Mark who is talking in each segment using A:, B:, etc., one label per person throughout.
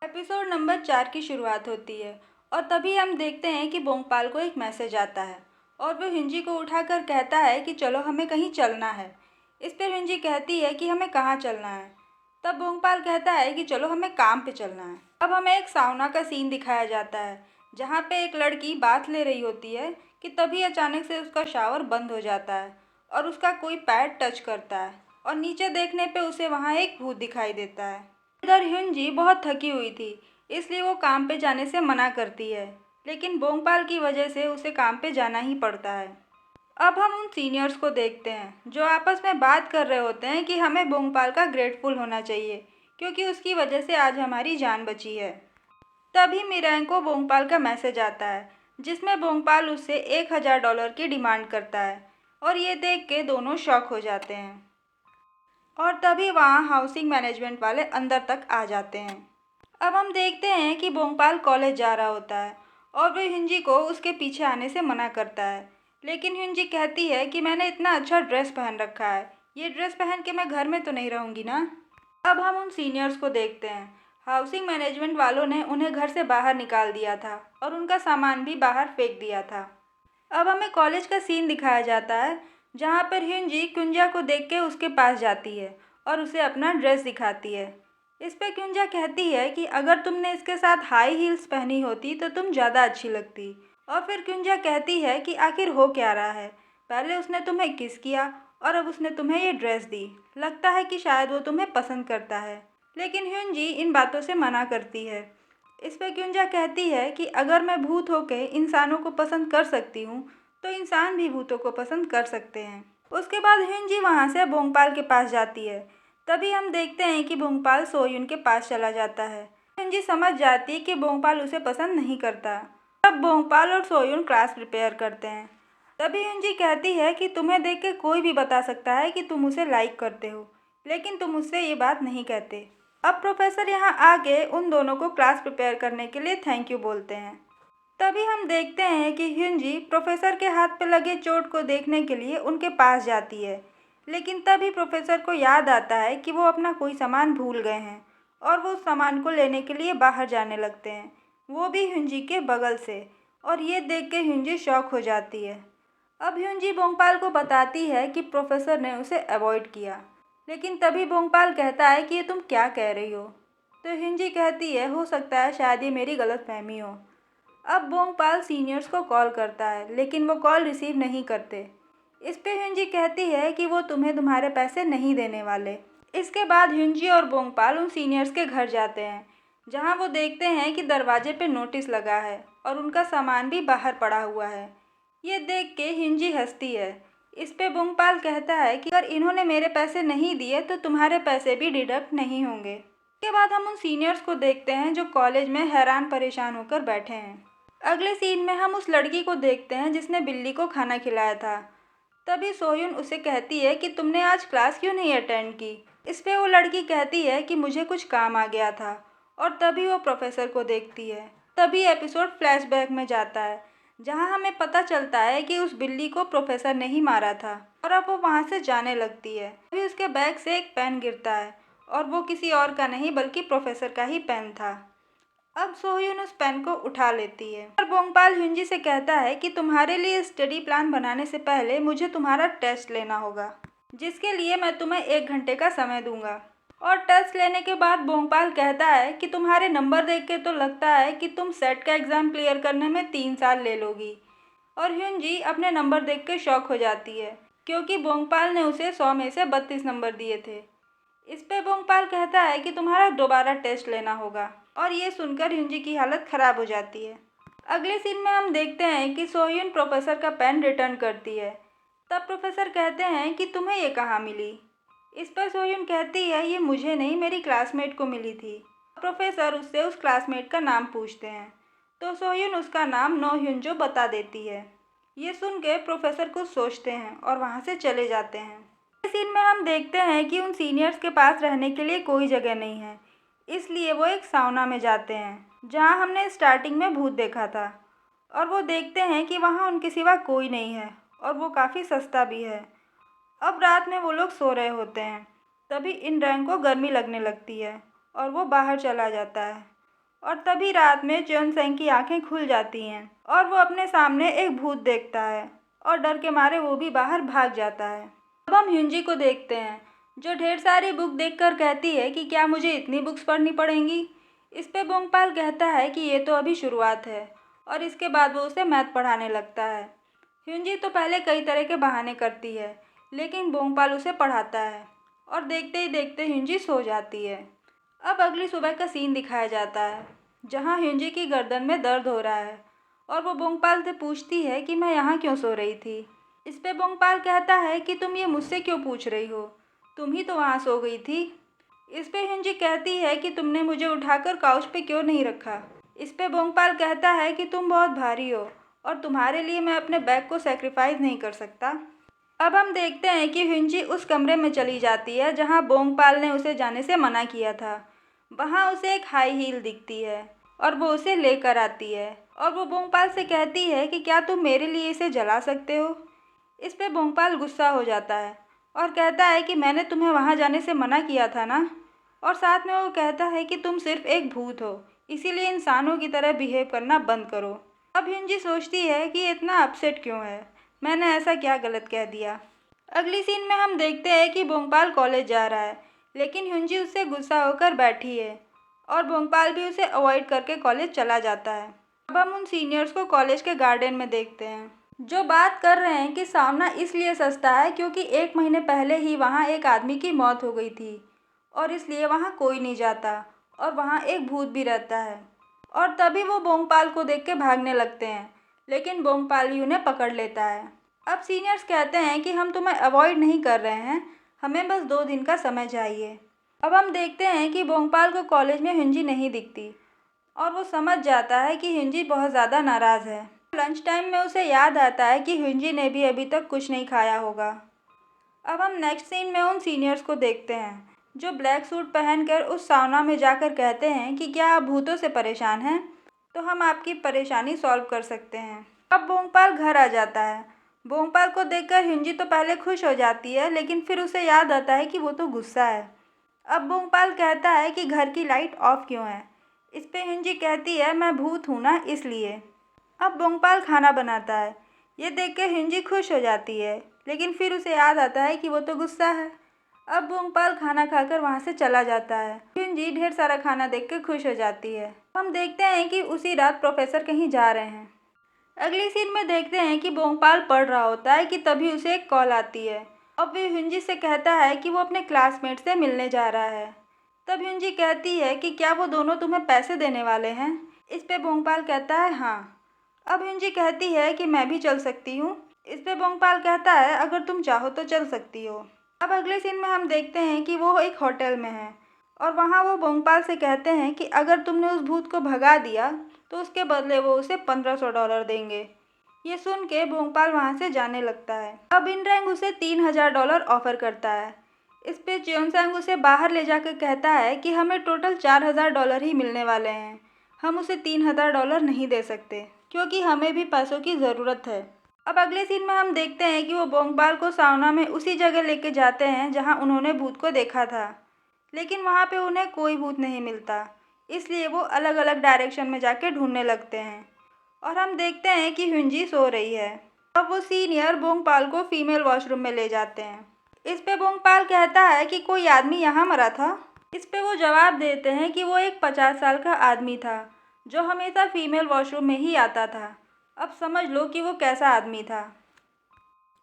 A: Episode number 4 की शुरुआत होती है और तभी हम देखते हैं कि बोंगपाल को एक मैसेज आता है और वो हिंजी को उठाकर कहता है कि चलो हमें कहीं चलना है। इस पर हिंजी कहती है कि हमें कहाँ चलना है। तब बोंगपाल कहता है कि चलो हमें काम पे चलना है। अब हमें एक साउना का सीन दिखाया जाता है जहाँ पे एक लड़की बाथ ले रही होती है कि तभी अचानक से उसका शावर बंद हो जाता है और उसका कोई पैर टच करता है और नीचे देखने पे उसे वहाँ एक भूत दिखाई देता है। इधर ह्यूनजी बहुत थकी हुई थी, इसलिए वो काम पे जाने से मना करती है, लेकिन बोंगपाल की वजह से उसे काम पे जाना ही पड़ता है। अब हम उन सीनियर्स को देखते हैं जो आपस में बात कर रहे होते हैं कि हमें बोंगपाल का ग्रेटफुल होना चाहिए क्योंकि उसकी वजह से आज हमारी जान बची है। तभी मिरांग को बोंगपाल का मैसेज आता है जिसमें बोंगपाल उससे $1000 की डिमांड करता है और ये देख के दोनों शॉक हो जाते हैं। और तभी वहाँ हाउसिंग मैनेजमेंट वाले अंदर तक आ जाते हैं। अब हम देखते हैं कि बोंगपाल कॉलेज जा रहा होता है और वो हिंजी को उसके पीछे आने से मना करता है, लेकिन हिंजी कहती है कि मैंने इतना अच्छा ड्रेस पहन रखा है, ये ड्रेस पहन के मैं घर में तो नहीं रहूँगी ना। अब हम उन सीनियर्स को देखते हैं। हाउसिंग मैनेजमेंट वालों ने उन्हें घर से बाहर निकाल दिया था और उनका सामान भी बाहर फेंक दिया था। अब हमें कॉलेज का सीन दिखाया जाता है जहाँ पर हिंजी कुंजा को देख के उसके पास जाती है और उसे अपना ड्रेस दिखाती है। इस पे कुंजा कहती है कि अगर तुमने इसके साथ हाई हील्स पहनी होती तो तुम ज़्यादा अच्छी लगती। और फिर कुंजा कहती है कि आखिर हो क्या रहा है, पहले उसने तुम्हें किस किया और अब उसने तुम्हें ये ड्रेस दी, लगता है कि शायद वो तुम्हें पसंद करता है। लेकिन ह्यूनजी इन बातों से मना करती है। इस पर क्युंजा कहती है कि अगर मैं भूत होके इंसानों को पसंद कर सकती हूँ तो इंसान भी भूतों को पसंद कर सकते हैं। उसके बाद हिंजी वहाँ से बोंगपाल के पास जाती है। तभी हम देखते हैं कि बोंगपाल सोयुन के पास चला जाता है। हिंजी समझ जाती है कि बोंगपाल उसे पसंद नहीं करता। तब बोंगपाल और सोयुन क्लास प्रिपेयर करते हैं। तभी हिंजी कहती है कि तुम्हें देख के कोई भी बता सकता है कि तुम उसे लाइक करते हो, लेकिन तुम उससे ये बात नहीं कहते। अब प्रोफेसर यहाँ आके उन दोनों को क्लास प्रिपेयर करने के लिए थैंक यू बोलते हैं। तभी हम देखते हैं कि ह्यूनजी प्रोफेसर के हाथ पे लगे चोट को देखने के लिए उनके पास जाती है, लेकिन तभी प्रोफेसर को याद आता है कि वो अपना कोई सामान भूल गए हैं और वो उस सामान को लेने के लिए बाहर जाने लगते हैं, वो भी ह्यूनजी के बगल से। और ये देख के ह्यूनजी शॉक हो जाती है। अब ह्यूनजी बोंगपाल को बताती है कि प्रोफेसर ने उसे अवॉइड किया, लेकिन तभी बोंगपाल कहता है कि ये तुम क्या कह रही हो। तो हिंजी कहती है हो सकता है शायद ये मेरी गलतफहमी हो। अब बोंगपाल सीनियर्स को कॉल करता है, लेकिन वो कॉल रिसीव नहीं करते। इस पे हिंजी कहती है कि वो तुम्हें तुम्हारे पैसे नहीं देने वाले। इसके बाद हिंजी और बोंगपाल उन सीनियर्स के घर जाते हैं जहाँ वो देखते हैं कि दरवाजे पे नोटिस लगा है और उनका सामान भी बाहर पड़ा हुआ है। ये देख के हिंजी हंसती है। इस पे बोंगपाल कहता है कि अगर इन्होंने मेरे पैसे नहीं दिए तो तुम्हारे पैसे भी डिडक्ट नहीं होंगे। इसके बाद हम उन सीनियर्स को देखते हैं जो कॉलेज में हैरान परेशान होकर बैठे हैं। अगले सीन में हम उस लड़की को देखते हैं जिसने बिल्ली को खाना खिलाया था। तभी सोयुन उसे कहती है कि तुमने आज क्लास क्यों नहीं अटेंड की। इस पे वो लड़की कहती है कि मुझे कुछ काम आ गया था और तभी वो प्रोफेसर को देखती है। तभी एपिसोड फ्लैशबैक में जाता है जहाँ हमें पता चलता है कि उस बिल्ली को प्रोफेसर ने ही मारा था और अब वो वहाँ से जाने लगती है। तभी उसके बैग से एक पेन गिरता है और वो किसी और का नहीं बल्कि प्रोफेसर का ही पेन था। अब सोह्यून उस पेन को उठा लेती है और बोंगपाल ह्यूनजी से कहता है कि तुम्हारे लिए स्टडी प्लान बनाने से पहले मुझे तुम्हारा टेस्ट लेना होगा, जिसके लिए मैं तुम्हें 1 घंटे का समय दूंगा। और टेस्ट लेने के बाद बोंगपाल कहता है कि तुम्हारे नंबर देख के तो लगता है कि तुम सेट का एग्ज़ाम क्लियर करने में 3 साल ले लोगी। और ह्यूनजी अपने नंबर देख के शॉक हो जाती है क्योंकि बोंगपाल ने उसे 100 में से 32 नंबर दिए थे। इस पे बोंगपाल कहता है कि तुम्हारा दोबारा टेस्ट लेना होगा और ये सुनकर ह्यूनजी की हालत ख़राब हो जाती है। अगले सीन में हम देखते हैं कि सोह्यून प्रोफेसर का पेन रिटर्न करती है। तब प्रोफेसर कहते हैं कि तुम्हें ये कहाँ मिली। इस पर सोह्यून कहती है ये मुझे नहीं मेरी क्लासमेट को मिली थी। प्रोफेसर उससे उस क्लासमेट का नाम पूछते हैं तो सोह्यून उसका नाम नो ह्यूनजो बता देती है। ये सुन के प्रोफेसर कुछ सोचते हैं और वहाँ से चले जाते हैं। इस सीन में हम देखते हैं कि उन सीनियर्स के पास रहने के लिए कोई जगह नहीं है, इसलिए वो एक साउना में जाते हैं जहाँ हमने स्टार्टिंग में भूत देखा था। और वो देखते हैं कि वहाँ उनके सिवा कोई नहीं है और वो काफ़ी सस्ता भी है। अब रात में वो लोग सो रहे होते हैं। तभी इन रैंग को गर्मी लगने लगती है और वो बाहर चला जाता है और तभी रात में च्योनसेंग की आंखें खुल जाती हैं और वो अपने सामने एक भूत देखता है और डर के मारे वो भी बाहर भाग जाता है। अब हम ह्यूंजी को देखते हैं जो ढेर सारी बुक देखकर कहती है कि क्या मुझे इतनी बुक्स पढ़नी पड़ेंगी। इस पे बोंगपाल कहता है कि ये तो अभी शुरुआत है और इसके बाद वो उसे मैथ पढ़ाने लगता है। ह्यूंजी तो पहले कई तरह के बहाने करती है लेकिन बोंगपाल उसे पढ़ाता है और देखते ही देखते ह्यूंजी सो जाती है। अब अगली सुबह का सीन दिखाया जाता है जहाँ ह्यूंजी की गर्दन में दर्द हो रहा है और वो बोंगपाल से पूछती है कि मैं यहाँ क्यों सो रही थी। इस पे बोंगपाल कहता है कि तुम ये मुझसे क्यों पूछ रही हो, तुम ही तो वहाँ सो गई थी। इस पे ह्यूंजी कहती है कि तुमने मुझे उठाकर काउच पे क्यों नहीं रखा। इस पे बोंगपाल कहता है कि तुम बहुत भारी हो और तुम्हारे लिए मैं अपने बैग को सेक्रीफाइस नहीं कर सकता। अब हम देखते हैं कि ह्यूंजी उस कमरे में चली जाती है जहाँ बोंगपाल ने उसे जाने से मना किया था। वहाँ उसे एक हाई हील दिखती है और वो उसे लेकर आती है और वो बोंगपाल से कहती है कि क्या तुम मेरे लिए इसे जला सकते हो। इस पे बोंगपाल गुस्सा हो जाता है और कहता है कि मैंने तुम्हें वहाँ जाने से मना किया था ना। और साथ में वो कहता है कि तुम सिर्फ एक भूत हो, इसीलिए इंसानों की तरह बिहेव करना बंद करो। अब ह्यूंजी सोचती है कि ये इतना अपसेट क्यों है, मैंने ऐसा क्या गलत कह दिया। अगली सीन में हम देखते हैं कि बोंगपाल कॉलेज जा रहा है लेकिन ह्यूंजी उससे गुस्सा होकर बैठी है और बोंगपाल भी उसे अवॉइड करके कॉलेज चला जाता है। अब हम उन सीनियर्स को कॉलेज के गार्डन में देखते हैं जो बात कर रहे हैं कि सावना इसलिए सस्ता है क्योंकि 1 महीने पहले ही वहाँ एक आदमी की मौत हो गई थी और इसलिए वहाँ कोई नहीं जाता और वहाँ एक भूत भी रहता है। और तभी वो बोंगपाल को देख के भागने लगते हैं लेकिन बोंगपाल ही उन्हें पकड़ लेता है। अब सीनियर्स कहते हैं कि हम तुम्हें अवॉइड नहीं कर रहे हैं, हमें बस 2 दिन का समय चाहिए। अब हम देखते हैं कि बोंगपाल को कॉलेज में ह्यूंजी नहीं दिखती और वो समझ जाता है कि ह्यूंजी बहुत ज़्यादा नाराज़ है। लंच टाइम में उसे याद आता है कि ह्यूंजी ने भी अभी तक कुछ नहीं खाया होगा। अब हम नेक्स्ट सीन में उन सीनियर्स को देखते हैं जो ब्लैक सूट पहनकर उस सावना में जाकर कहते हैं कि क्या आप भूतों से परेशान हैं, तो हम आपकी परेशानी सॉल्व कर सकते हैं। अब बोंगपाल घर आ जाता है। बोंगपाल को देखकर ह्यूंजी तो पहले खुश हो जाती है लेकिन फिर उसे याद आता है कि वो तो गुस्सा है। अब बोंगपाल कहता है कि घर की लाइट ऑफ क्यों है। इस पे ह्यूंजी कहती है मैं भूत हूँ ना इसलिए। अब बोंगपाल खाना बनाता है, ये देख के ह्यूंजी खुश हो जाती है लेकिन फिर उसे याद आता है कि वो तो गुस्सा है। अब बोंगपाल खाना खाकर वहाँ से चला जाता है। ह्यूंजी ढेर सारा खाना देख के खुश हो जाती है। हम देखते हैं कि उसी रात प्रोफेसर कहीं जा रहे हैं। अगली सीन में देखते हैं कि बोंगपाल पढ़ रहा होता है कि तभी उसे एक कॉल आती है। अब वो ह्यूंजी से कहता है कि वो अपने क्लासमेट से मिलने जा रहा है। तब ह्यूंजी कहती है कि क्या वो दोनों तुम्हें पैसे देने वाले हैं। इस पे बोंगपाल कहता है हाँ। अब ह्यूंजी कहती है कि मैं भी चल सकती हूँ। इस पे बोंगपाल कहता है अगर तुम चाहो तो चल सकती हो। अब अगले सीन में हम देखते हैं कि वो एक होटल में है और वहाँ वो बोंगपाल से कहते हैं कि अगर तुमने उस भूत को भगा दिया तो उसके बदले वो उसे $1500 देंगे। ये सुन के बोंगपाल वहाँ से जाने लगता है। अब इनरैंग उसे $3000 ऑफर करता है। इस पे च्योनसेंग उसे बाहर ले जाकर कहता है कि हमें टोटल $4000 ही मिलने वाले हैं, हम उसे $3000 नहीं दे सकते क्योंकि हमें भी पैसों की ज़रूरत है। अब अगले सीन में हम देखते हैं कि वो बोंगपाल को सावना में उसी जगह लेके जाते हैं जहाँ उन्होंने भूत को देखा था लेकिन वहाँ पे उन्हें कोई भूत नहीं मिलता, इसलिए वो अलग अलग डायरेक्शन में जाके ढूंढने लगते हैं और हम देखते हैं कि ह्यूंजी सो रही है। अब वो सीनियर बोंगपाल को फीमेल वॉशरूम में ले जाते हैं। इस पे बोंगपाल कहता है कि कोई आदमी यहाँ मरा था। इस पे वो जवाब देते हैं कि वो एक 50 साल का आदमी था जो हमेशा फीमेल वॉशरूम में ही आता था। अब समझ लो कि वो कैसा आदमी था,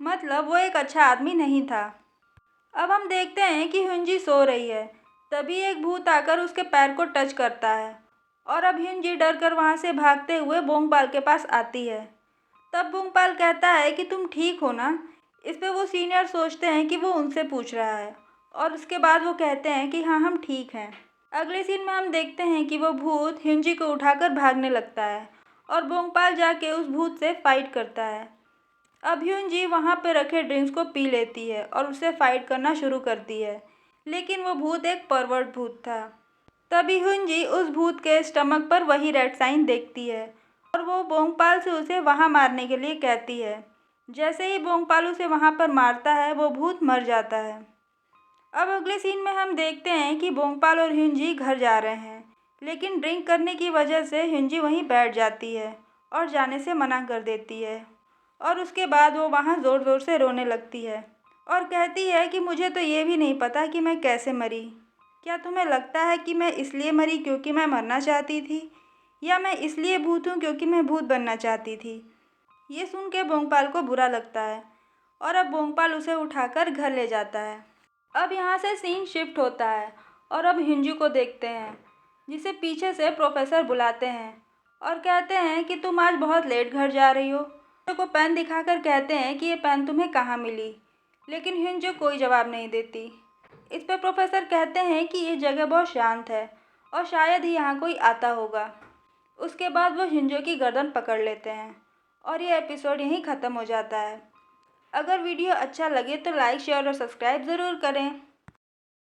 A: मतलब वो एक अच्छा आदमी नहीं था। अब हम देखते हैं कि ह्यूंजी सो रही है, तभी एक भूत आकर उसके पैर को टच करता है और अब ह्यूंजी डर कर वहाँ से भागते हुए बोंगपाल के पास आती है। तब बोंगपाल कहता है कि तुम ठीक हो ना। इस पे वो सीनियर सोचते हैं कि वो उनसे पूछ रहा है और उसके बाद वो कहते हैं कि हाँ हम ठीक हैं। अगले सीन में हम देखते हैं कि वो भूत ह्यूंजी को उठाकर भागने लगता है और बोंगपाल जाके उस भूत से फाइट करता है। अब ह्यूंजी वहाँ पे रखे ड्रिंक्स को पी लेती है और उससे फाइट करना शुरू करती है लेकिन वो भूत एक परवर्ट भूत था। तभी ह्यूंजी उस भूत के स्टमक पर वही रेड साइन देखती है और वो बोंगपाल से उसे वहाँ मारने के लिए कहती है। जैसे ही बोंगपाल उसे वहाँ पर मारता है वो भूत मर जाता है। अब अगले सीन में हम देखते हैं कि बोंगपाल और ह्यूंजी घर जा रहे हैं। लेकिन ड्रिंक करने की वजह से हिंजी वहीं बैठ जाती है और जाने से मना कर देती है। और उसके बाद वो वहाँ ज़ोर ज़ोर से रोने लगती है और कहती है कि मुझे तो ये भी नहीं पता कि मैं कैसे मरी। क्या तुम्हें लगता है कि मैं इसलिए मरी क्योंकि मैं मरना चाहती थी, या मैं इसलिए भूत हूँ क्योंकि मैं भूत बनना चाहती थी? ये सुन के भोंगपाल को बुरा लगता है और अब भोंगपाल उसे उठाकर घर ले जाता है। अब यहाँ से सीन शिफ्ट होता है और अब हिंजू को देखते हैं, जिसे पीछे से प्रोफेसर बुलाते हैं और कहते हैं कि तुम आज बहुत लेट घर जा रही हो। हिंजू को पेन दिखाकर कहते हैं कि ये पेन तुम्हें कहाँ मिली, लेकिन हिंजू कोई जवाब नहीं देती। इस पर प्रोफेसर कहते हैं कि ये जगह बहुत शांत है और शायद ही यहाँ कोई आता होगा। उसके बाद वो हिंजू की गर्दन पकड़ लेते हैं और ये एपिसोड यहीं ख़त्म हो जाता है। अगर वीडियो अच्छा लगे तो लाइक शेयर और सब्सक्राइब ज़रूर करें।